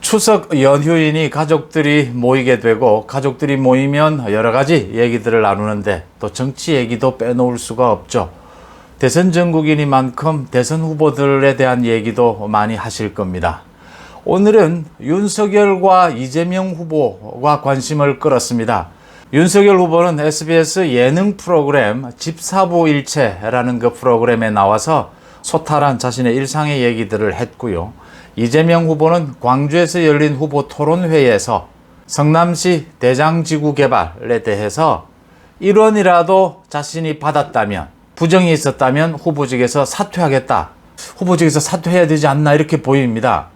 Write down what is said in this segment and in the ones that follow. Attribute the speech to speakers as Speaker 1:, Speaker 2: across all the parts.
Speaker 1: 추석 연휴이니 가족들이 모이게 되고 가족들이 모이면 여러 가지 얘기들을 나누는데 또 정치 얘기도 빼놓을 수가 없죠. 대선 전국이니만큼 대선 후보들에 대한 얘기도 많이 하실 겁니다. 오늘은 윤석열과 이재명 후보가 관심을 끌었습니다. 윤석열 후보는 SBS 예능 프로그램 집사부일체라는 그 프로그램에 나와서 소탈한 자신의 일상의 얘기들을 했고요. 이재명 후보는 광주에서 열린 후보 토론회에서 성남시 대장지구 개발에 대해서 1원이라도 자신이 받았다면, 부정이 있었다면 후보직에서 사퇴하겠다. 후보직에서 사퇴해야 되지 않나 이렇게 보입니다.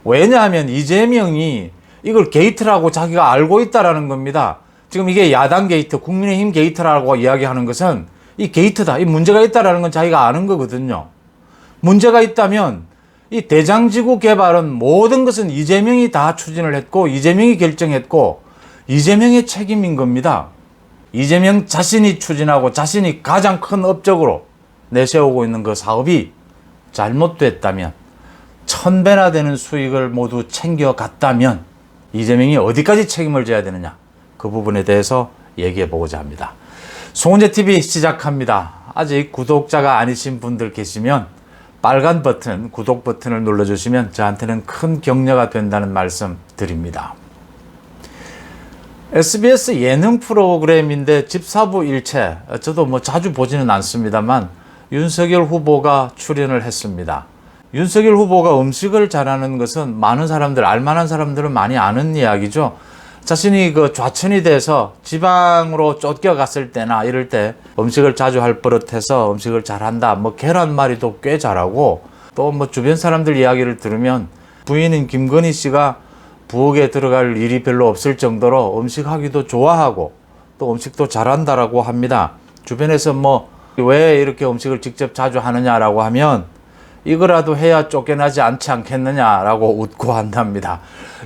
Speaker 1: 왜냐하면 이재명이 이걸 게이트라고 자기가 알고 있다라는 겁니다. 지금 이게 야당 게이트, 국민의힘 게이트라고 이야기하는 것은 이 게이트다, 이 문제가 있다라는 건 자기가 아는 거거든요. 문제가 있다면 이 대장지구 개발은 모든 것은 이재명이 다 추진을 했고 이재명이 결정했고 이재명의 책임인 겁니다. 이재명 자신이 추진하고 자신이 가장 큰 업적으로 내세우고 있는 그 사업이 잘못됐다면, 1000배나 되는 수익을 모두 챙겨갔다면 이재명이 어디까지 책임을 져야 되느냐, 그 부분에 대해서 얘기해 보고자 합니다. 송은재TV 시작합니다. 아직 구독자가 아니신 분들 계시면 빨간 버튼, 구독 버튼을 눌러주시면 저한테는 큰 격려가 된다는 말씀 드립니다. SBS 예능 프로그램인데 집사부일체, 저도 뭐 자주 보지는 않습니다만 윤석열 후보가 출연을 했습니다. 윤석열 후보가 음식을 잘하는 것은 많은 사람들, 알만한 사람들은 많이 아는 이야기죠. 자신이 그 좌천이 돼서 지방으로 쫓겨갔을 때나 이럴 때 음식을 자주 할 버릇해서 음식을 잘한다. 뭐 계란말이도 꽤 잘하고, 또 뭐 주변 사람들 이야기를 들으면 부인인 김건희 씨가 부엌에 들어갈 일이 별로 없을 정도로 음식하기도 좋아하고 또 음식도 잘한다라고 합니다. 주변에서 뭐 왜 이렇게 음식을 직접 자주 하느냐라고 하면 이거라도 해야 쫓겨나지 않지 않겠느냐라고 웃고 한답니다.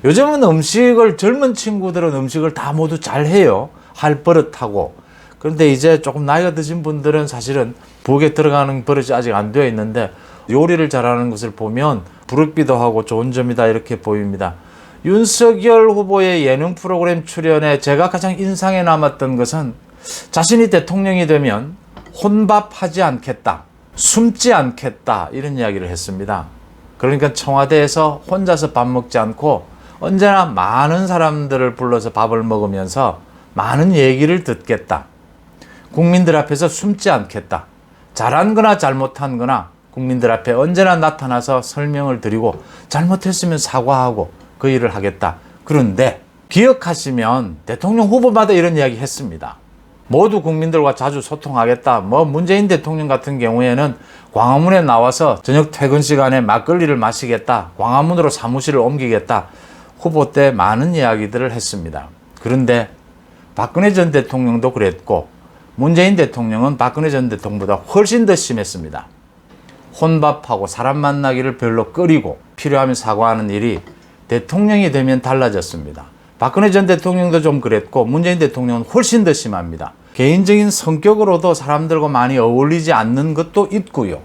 Speaker 1: 요즘은 음식을, 젊은 친구들은 음식을 다 모두 잘해요. 할 버릇하고. 그런데 이제 조금 나이가 드신 분들은 사실은 부엌에 들어가는 버릇이 아직 안 되어 있는데 요리를 잘하는 것을 보면 부럽기도 하고 좋은 점이다 이렇게 보입니다. 윤석열 후보의 예능 프로그램 출연에 제가 가장 인상에 남았던 것은 자신이 대통령이 되면 혼밥하지 않겠다, 숨지 않겠다, 이런 이야기를 했습니다. 그러니까 청와대에서 혼자서 밥 먹지 않고 언제나 많은 사람들을 불러서 밥을 먹으면서 많은 얘기를 듣겠다. 국민들 앞에서 숨지 않겠다. 잘한 거나 잘못한 거나 국민들 앞에 언제나 나타나서 설명을 드리고 잘못했으면 사과하고 그 일을 하겠다. 그런데 기억하시면 대통령 후보마다 이런 이야기 했습니다. 모두 국민들과 자주 소통하겠다. 뭐 문재인 대통령 같은 경우에는 광화문에 나와서 저녁 퇴근 시간에 막걸리를 마시겠다. 광화문으로 사무실을 옮기겠다. 후보 때 많은 이야기들을 했습니다. 그런데 박근혜 전 대통령도 그랬고 문재인 대통령은 박근혜 전 대통령보다 훨씬 더 심했습니다. 혼밥하고 사람 만나기를 별로 꺼리고 필요하면 사과하는 일이 대통령이 되면 달라졌습니다. 박근혜 전 대통령도 좀 그랬고 문재인 대통령은 훨씬 더 심합니다. 개인적인 성격으로도 사람들과 많이 어울리지 않는 것도 있고요.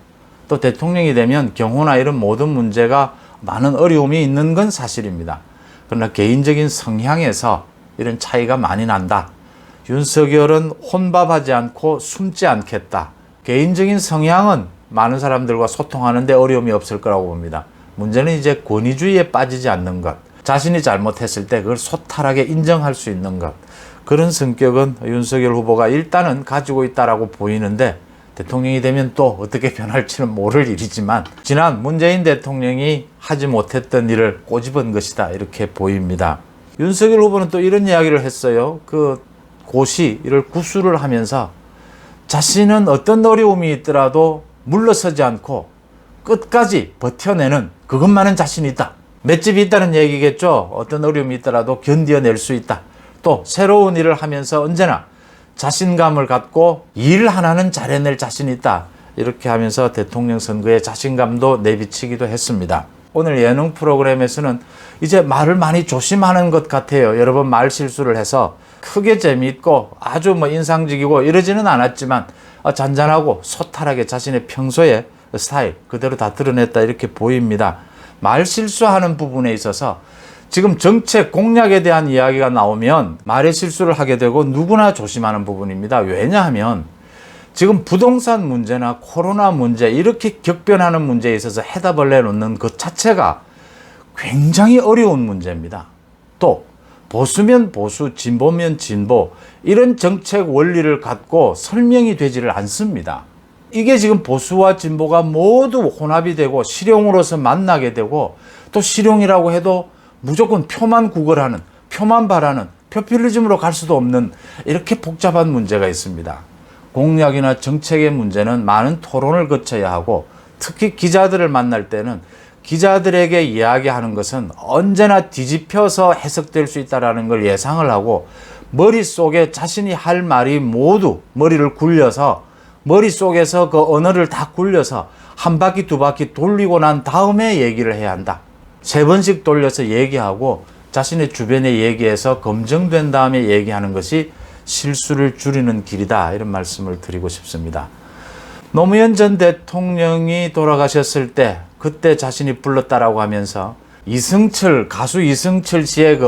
Speaker 1: 또 대통령이 되면 경호나 이런 모든 문제가 많은 어려움이 있는 건 사실입니다. 그러나 개인적인 성향에서 이런 차이가 많이 난다. 윤석열은 혼밥하지 않고 숨지 않겠다. 개인적인 성향은 많은 사람들과 소통하는 데 어려움이 없을 거라고 봅니다. 문제는 이제 권위주의에 빠지지 않는 것. 자신이 잘못했을 때 그걸 소탈하게 인정할 수 있는 것. 그런 성격은 윤석열 후보가 일단은 가지고 있다라고 보이는데 대통령이 되면 또 어떻게 변할지는 모를 일이지만 지난 문재인 대통령이 하지 못했던 일을 꼬집은 것이다 이렇게 보입니다. 윤석열 후보는 또 이런 이야기를 했어요. 그 고시를 구술을 하면서 자신은 어떤 어려움이 있더라도 물러서지 않고 끝까지 버텨내는 그것만은 자신이 있다. 맷집이 있다는 얘기겠죠. 어떤 어려움이 있더라도 견뎌낼 수 있다. 또 새로운 일을 하면서 언제나 자신감을 갖고 일 하나는 잘해낼 자신이 있다. 이렇게 하면서 대통령 선거에 자신감도 내비치기도 했습니다. 오늘 예능 프로그램에서는 이제 말을 많이 조심하는 것 같아요. 여러 번 말 실수를 해서 크게 재미있고 아주 뭐 인상적이고 이러지는 않았지만 잔잔하고 소탈하게 자신의 평소의 스타일 그대로 다 드러냈다 이렇게 보입니다. 말 실수하는 부분에 있어서 지금 정책 공약에 대한 이야기가 나오면 말의 실수를 하게 되고 누구나 조심하는 부분입니다. 왜냐하면 지금 부동산 문제나 코로나 문제 이렇게 격변하는 문제에 있어서 해답을 내놓는 것 자체가 굉장히 어려운 문제입니다. 또 보수면 보수, 진보면 진보 이런 정책 원리를 갖고 설명이 되지를 않습니다. 이게 지금 보수와 진보가 모두 혼합이 되고 실용으로서 만나게 되고 또 실용이라고 해도 무조건 표만 구걸하는, 표만 바라는, 포퓰리즘으로 갈 수도 없는 이렇게 복잡한 문제가 있습니다. 공약이나 정책의 문제는 많은 토론을 거쳐야 하고 특히 기자들을 만날 때는 기자들에게 이야기하는 것은 언제나 뒤집혀서 해석될 수 있다는 걸 예상을 하고 머릿속에 자신이 할 말이 모두 머리를 굴려서 머릿속에서 그 언어를 다 굴려서 한 바퀴 두 바퀴 돌리고 난 다음에 얘기를 해야 한다. 3번씩 돌려서 얘기하고 자신의 주변에 얘기해서 검증된 다음에 얘기하는 것이 실수를 줄이는 길이다. 이런 말씀을 드리고 싶습니다. 노무현 전 대통령이 돌아가셨을 때 그때 자신이 불렀다라고 하면서 가수 이승철 씨의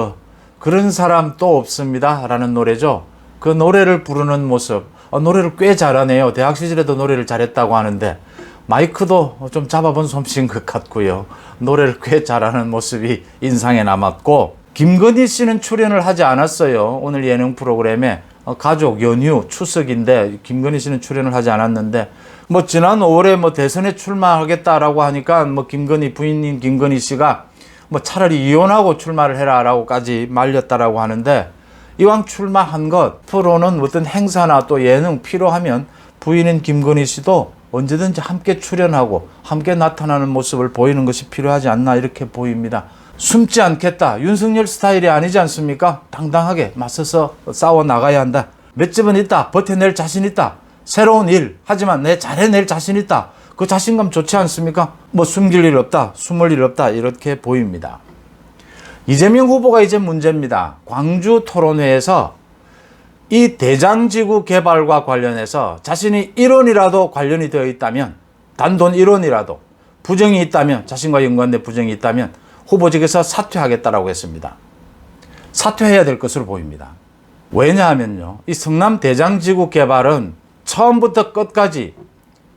Speaker 1: 그런 사람 또 없습니다 라는 노래죠. 그 노래를 부르는 모습, 노래를 꽤 잘하네요. 대학 시절에도 노래를 잘했다고 하는데 마이크도 좀 잡아본 솜씨인 것 같고요. 노래를 꽤 잘하는 모습이 인상에 남았고, 김건희 씨는 출연을 하지 않았어요. 오늘 예능 프로그램에 가족 연휴 추석인데 김건희 씨는 출연을 하지 않았는데 지난 5월에 대선에 출마하겠다라고 하니까 김건희 부인인 김건희 씨가 차라리 이혼하고 출마를 해라라고까지 말렸다라고 하는데, 이왕 출마한 것 프로는 어떤 행사나 또 예능 필요하면 부인인 김건희 씨도 언제든지 함께 출연하고 함께 나타나는 모습을 보이는 것이 필요하지 않나 이렇게 보입니다. 숨지 않겠다. 윤석열 스타일이 아니지 않습니까? 당당하게 맞서서 싸워 나가야 한다. 몇 집은 있다. 버텨낼 자신 있다. 새로운 일 하지만 내 잘해낼 자신 있다. 그 자신감 좋지 않습니까? 숨길 일 없다. 숨을 일 없다. 이렇게 보입니다. 이재명 후보가 이제 문제입니다. 광주 토론회에서 이 대장지구 개발과 관련해서 자신이 1원이라도 관련이 되어 있다면, 단돈 1원이라도 부정이 있다면, 자신과 연관된 부정이 있다면 후보직에서 사퇴하겠다라고 했습니다. 사퇴해야 될 것으로 보입니다. 왜냐하면요, 이 성남 대장지구 개발은 처음부터 끝까지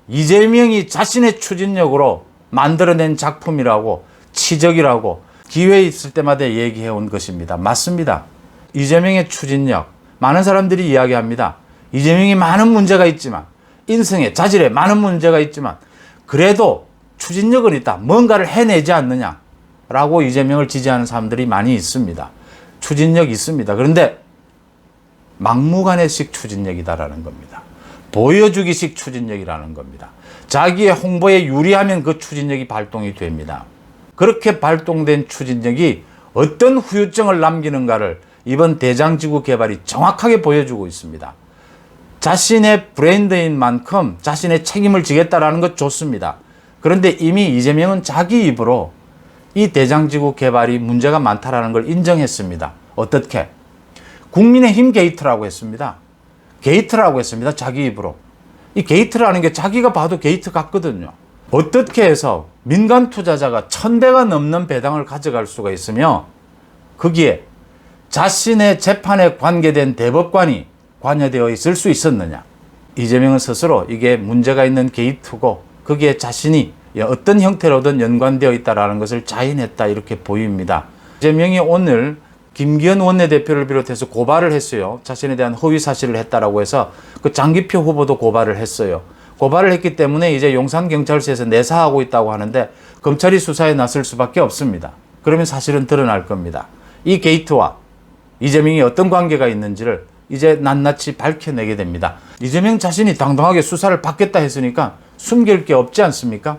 Speaker 1: 이재명이 자신의 추진력으로 만들어낸 작품이라고, 치적이라고 기회 있을 때마다 얘기해온 것입니다. 맞습니다. 이재명의 추진력, 많은 사람들이 이야기합니다. 이재명이 많은 문제가 있지만, 인성에 자질에 많은 문제가 있지만 그래도 추진력은 있다. 뭔가를 해내지 않느냐 라고 이재명을 지지하는 사람들이 많이 있습니다. 추진력 있습니다. 그런데 막무가내식 추진력이다라는 겁니다. 보여주기식 추진력이라는 겁니다. 자기의 홍보에 유리하면 그 추진력이 발동이 됩니다. 그렇게 발동된 추진력이 어떤 후유증을 남기는가를 이번 대장지구 개발이 정확하게 보여주고 있습니다. 자신의 브랜드인 만큼 자신의 책임을 지겠다라는 것 좋습니다. 그런데 이미 이재명은 자기 입으로 이 대장지구 개발이 문제가 많다라는 걸 인정했습니다. 어떻게? 국민의힘 게이트라고 했습니다. 게이트라고 했습니다. 자기 입으로. 이 게이트라는 게 자기가 봐도 게이트 같거든요. 어떻게 해서 민간 투자자가 1000배가 넘는 배당을 가져갈 수가 있으며 거기에 자신의 재판에 관계된 대법관이 관여되어 있을 수 있었느냐. 이재명은 스스로 이게 문제가 있는 게이트고 거기에 자신이 어떤 형태로든 연관되어 있다는 것을 자인했다 이렇게 보입니다. 이재명이 오늘 김기현 원내대표를 비롯해서 고발을 했어요. 자신에 대한 허위 사실을 했다라고 해서 그 장기표 후보도 고발을 했어요. 고발을 했기 때문에 이제 용산경찰서에서 내사하고 있다고 하는데 검찰이 수사에 나설 수밖에 없습니다. 그러면 사실은 드러날 겁니다. 이 게이트와 이재명이 어떤 관계가 있는지를 이제 낱낱이 밝혀내게 됩니다. 이재명 자신이 당당하게 수사를 받겠다 했으니까 숨길 게 없지 않습니까?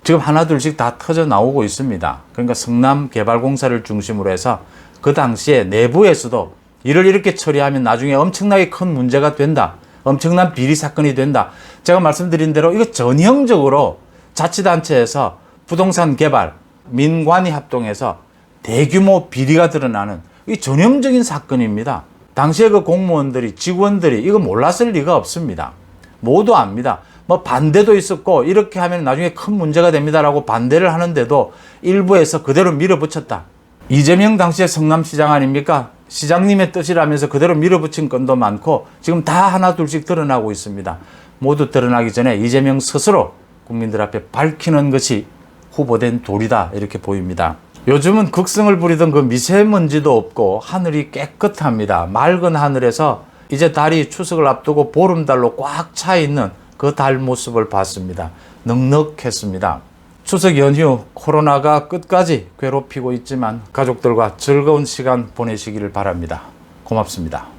Speaker 1: 지금 하나둘씩 다 터져 나오고 있습니다. 그러니까 성남개발공사를 중심으로 해서 그 당시에 내부에서도 이를 이렇게 처리하면 나중에 엄청나게 큰 문제가 된다. 엄청난 비리 사건이 된다. 제가 말씀드린 대로 이거 전형적으로 자치단체에서 부동산 개발, 민관이 합동해서 대규모 비리가 드러나는 이 전형적인 사건입니다. 당시에 그 공무원들이, 직원들이 이거 몰랐을 리가 없습니다. 모두 압니다. 반대도 있었고 이렇게 하면 나중에 큰 문제가 됩니다라고 반대를 하는데도 일부에서 그대로 밀어붙였다. 이재명 당시의 성남시장 아닙니까? 시장님의 뜻이라면서 그대로 밀어붙인 건도 많고 지금 다 하나둘씩 드러나고 있습니다. 모두 드러나기 전에 이재명 스스로 국민들 앞에 밝히는 것이 후보된 도리다 이렇게 보입니다. 요즘은 극성을 부리던 그 미세먼지도 없고 하늘이 깨끗합니다. 맑은 하늘에서 이제 달이 추석을 앞두고 보름달로 꽉 차 있는 그 달 모습을 봤습니다. 넉넉했습니다. 추석 연휴 코로나가 끝까지 괴롭히고 있지만 가족들과 즐거운 시간 보내시기를 바랍니다. 고맙습니다.